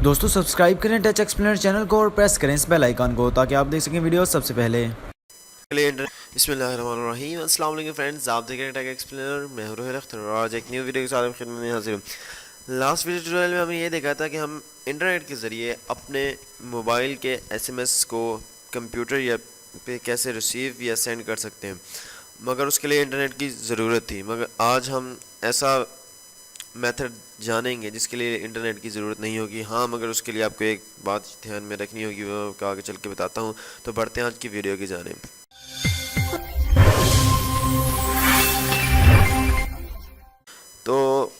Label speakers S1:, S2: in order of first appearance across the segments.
S1: दोस्तों सब्सक्राइब करें touch explainer channel को और प्रेस करें इस बेल आइकन को ताकि आप देख सकें वीडियो सबसे पहले।
S2: बिस्मिल्लाहिर्रहमानिर्रहीम। अस्सलाम वालेकुम फ्रेंड्स, आप देख रहे हैं टेक एक्सप्लेनर। मैं हूं रोहित अख्तर और आज एक न्यू वीडियो के साथ खिदमत में हाजिर हूं। लास्ट वीडियो ट्यूटोरियल में हमने ये देखा था कि हम इंटरनेट के ज़रिए अपने मोबाइल के एसएमएस को कंप्यूटर या पे कैसे रिसीव या सेंड कर सकते हैं, मगर उसके लिए इंटरनेट की ज़रूरत थी। मगर आज हम ऐसा मेथड जानेंगे जिसके लिए इंटरनेट की ज़रूरत नहीं होगी। हाँ, मगर उसके लिए आपको एक बात ध्यान में रखनी होगी, वो आपको आगे चल के बताता हूँ। तो बढ़ते हैं आज की वीडियो की जानिब। तो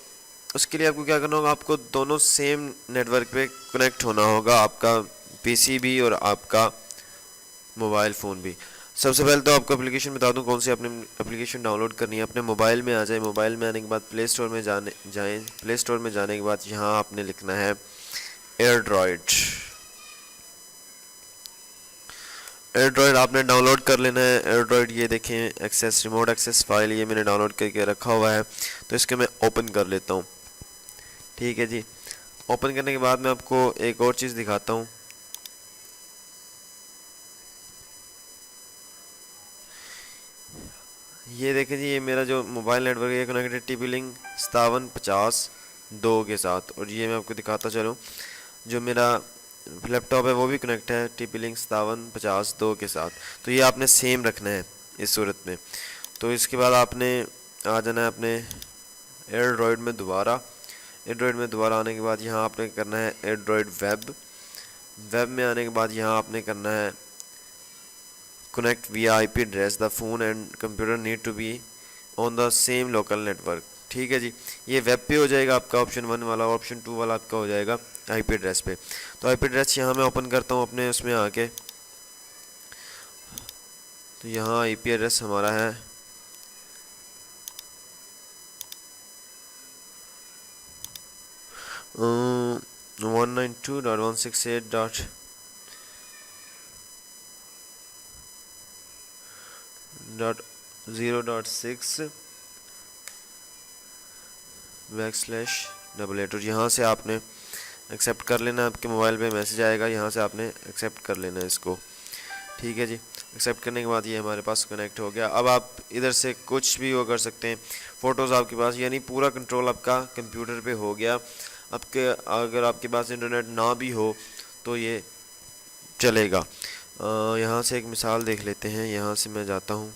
S2: उसके लिए आपको क्या करना होगा, आपको दोनों सेम नेटवर्क पे कनेक्ट होना होगा, आपका पीसी भी और आपका मोबाइल फ़ोन भी। सबसे पहले तो आपको एप्लीकेशन बता दूं कौन सी आपने एप्लीकेशन डाउनलोड करनी है। अपने मोबाइल में आ जाए, मोबाइल में आने के बाद प्ले स्टोर में जाएं। प्ले स्टोर में जाने के बाद यहाँ आपने लिखना है एयरड्रॉइड। एयरड्रॉइड आपने डाउनलोड कर लेना है। एयरड्रॉइड ये देखें, एक्सेस रिमोट एक्सेस फाइल ये मैंने डाउनलोड करके रखा हुआ है, तो इसके मैं ओपन कर लेता हूँ। ठीक है जी, ओपन करने के बाद मैं आपको एक और चीज़ दिखाता हूँ। ये देखें जी, ये मेरा जो मोबाइल नेटवर्क है कनेक्टेड TP-Link 5750 2 के साथ। और ये मैं आपको दिखाता चलूँ, जो मेरा लैपटॉप है वो भी कनेक्ट है TP-Link 5750 2 के साथ। तो ये आपने सेम रखना है इस सूरत में। तो इसके बाद आपने आ जाना है अपने एयरड्रॉइड में दोबारा। एयरड्रॉइड में दोबारा आने के बाद यहाँ आपने करना है एयरड्रॉइड वेब। वेब में आने के बाद यहाँ आपने करना है connect via IP address, the phone and computer need to be on the same local network। ठीक है जी, ये वेब पे हो जाएगा आपका ऑप्शन 1 वाला, ऑप्शन 2 वाला आपका हो जाएगा IP एड्रेस पे। तो IP एड्रेस यहाँ मैं ओपन करता हूँ अपने उसमें आके। तो यहाँ IP एड्रेस हमारा है 192.168.0.6/8। और यहाँ से आपने एक्सेप्ट कर लेना है। आपके मोबाइल पे मैसेज आएगा, यहाँ से आपने एक्सेप्ट कर लेना है इसको। ठीक है जी, एक्सेप्ट करने के बाद ये हमारे पास कनेक्ट हो गया। अब आप इधर से कुछ भी वो कर सकते हैं, फ़ोटोज़ आपके पास, यानी पूरा कंट्रोल आपका कंप्यूटर पे हो गया। आपके अगर आपके पास इंटरनेट ना भी हो तो ये चलेगा। यहाँ से एक मिसाल देख लेते हैं। यहाँ से मैं जाता हूँ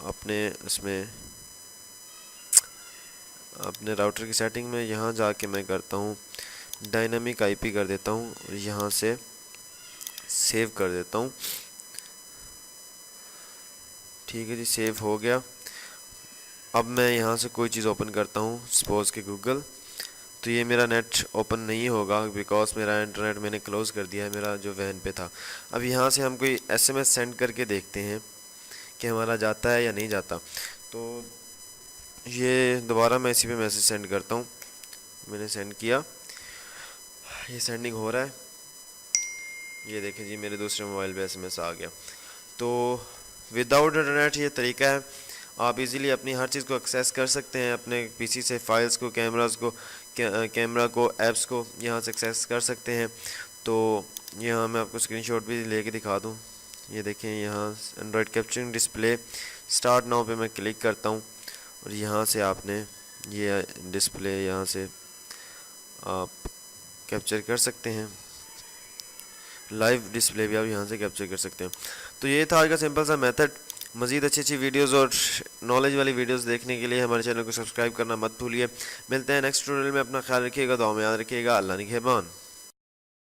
S2: अपने इसमें, अपने राउटर की सेटिंग में, यहाँ जाके मैं करता हूँ डायनामिक IP कर देता हूँ और यहाँ से सेव कर देता हूँ। ठीक है जी, सेव हो गया। अब मैं यहाँ से कोई चीज़ ओपन करता हूँ, सपोज़ के गूगल। तो ये मेरा नेट ओपन नहीं होगा बिकॉज मेरा इंटरनेट मैंने क्लोज़ कर दिया है, मेरा जो वैन पे था। अब यहाँ से हम कोई SMS सेंड करके देखते हैं कि हमारा जाता है या नहीं जाता। तो ये दोबारा मैं इसी पे मैसेज सेंड करता हूँ। मैंने सेंड किया, ये सेंडिंग हो रहा है। ये देखें जी, मेरे दूसरे मोबाइल पे SMS आ गया। तो विदाउट इंटरनेट ये तरीका है, आप इजीली अपनी हर चीज़ को एक्सेस कर सकते हैं। अपने पीसी से फाइल्स को, कैमरा को, ऐप्स को यहाँ से एक्सेस कर सकते हैं। तो यहाँ मैं आपको स्क्रीनशॉट भी लेके दिखा दूँ। ये देखें, यहाँ Android capturing display start now पे मैं क्लिक करता हूँ और यहाँ से आपने ये डिस्प्ले यहाँ से आप कैप्चर कर सकते हैं। लाइव डिस्प्ले भी आप यहाँ से कैप्चर कर सकते हैं। तो ये था आज का सिंपल सा मेथड। मज़ीद अच्छी वीडियोस और नॉलेज वाली वीडियोस देखने के लिए हमारे चैनल को सब्सक्राइब करना मत भूलिए। मिलते हैं नेक्स्ट ट्यूटोरियल में। अपना ख्याल रखिएगा, दुआ में याद रखिएगा। अल्लाह निगहबान।